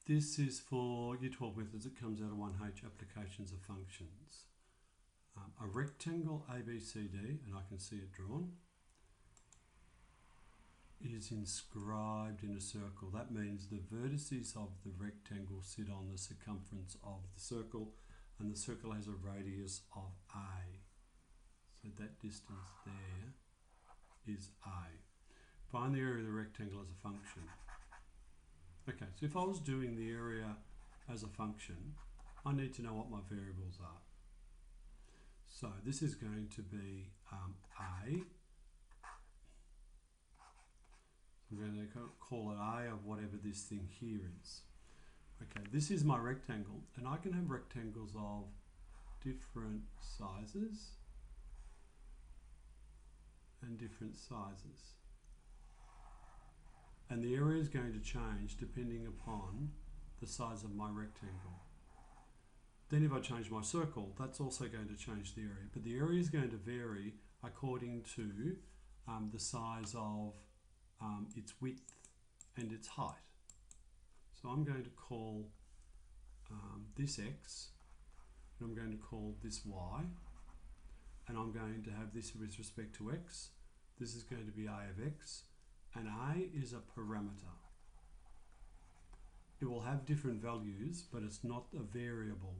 This is for Year 12 methods. It comes out of 1H, applications of functions. A rectangle ABCD, and I can see it drawn, is inscribed in a circle. That means the vertices of the rectangle sit on the circumference of the circle, and the circle has a radius of A. So that distance there is A. Find the area of the rectangle as a function. Okay, so if I was doing the area as a function, I need to know what my variables are. So this is going to be A. I'm going to call it A of whatever this thing here is. Okay, this is my rectangle, and I can have rectangles of different sizes and different sizes. And the area is going to change depending upon the size of my rectangle. Then if I change my circle, that's also going to change the area. But the area is going to vary according to the size of its width and its height. So I'm going to call this X, and I'm going to call this Y, and I'm going to have this with respect to X. This is going to be A of X, and A is a parameter. It will have different values, but it's not a variable.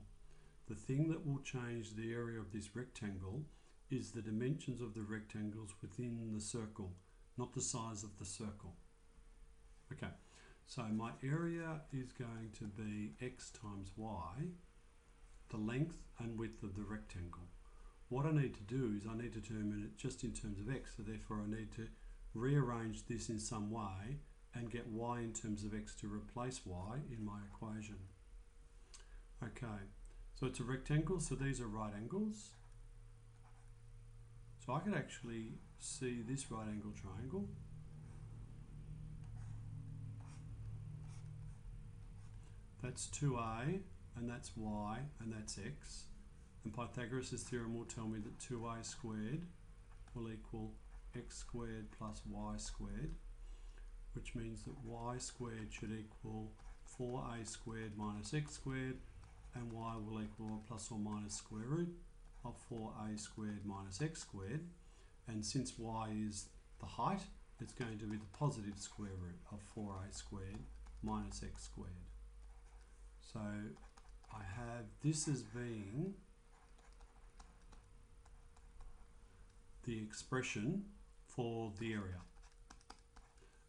The thing that will change the area of this rectangle is the dimensions of the rectangles within the circle, not the size of the circle. Okay, so my area is going to be X times Y, the length and width of the rectangle. What I need to do is I need to determine it just in terms of X, so therefore I need to rearrange this in some way and get Y in terms of X to replace Y in my equation. Okay, so it's a rectangle, so these are right angles. So I could actually see this right angle triangle. That's 2A, and that's Y, and that's X. And Pythagoras' theorem will tell me that 2A squared will equal X squared plus Y squared, which means that Y squared should equal 4A squared minus X squared, and Y will equal a plus or minus square root of 4A squared minus X squared. And since Y is the height, it's going to be the positive square root of 4A squared minus X squared. So I have this as being the expression for the area.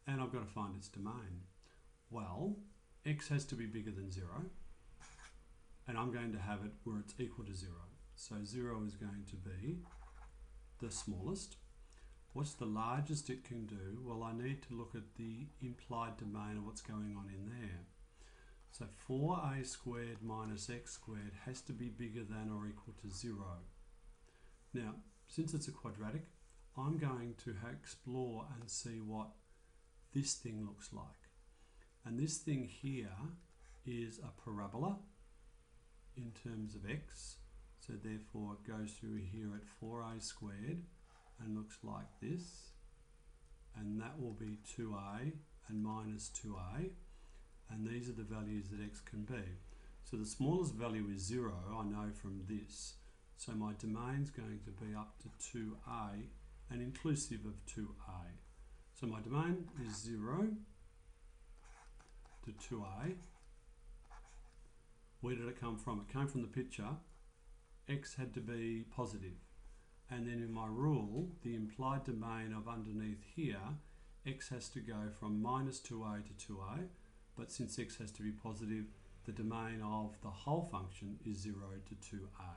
And I've got to find its domain. Well, X has to be bigger than 0. And I'm going to have it where it's equal to 0. So 0 is going to be the smallest. What's the largest it can do? Well, I need to look at the implied domain of what's going on in there. So 4A squared minus X squared has to be bigger than or equal to 0. Now, since it's a quadratic, I'm going to explore and see what this thing looks like. And this thing here is a parabola in terms of X. So therefore it goes through here at 4A squared and looks like this. And that will be 2A and minus 2A. And these are the values that X can be. So the smallest value is 0, I know from this. So my domain is going to be up to 2A and inclusive of 2A. So my domain is 0 to 2A. Where did it come from? It came from the picture. X had to be positive. And then in my rule, the implied domain of underneath here, X has to go from minus 2A to 2A. But since X has to be positive, the domain of the whole function is 0 to 2A.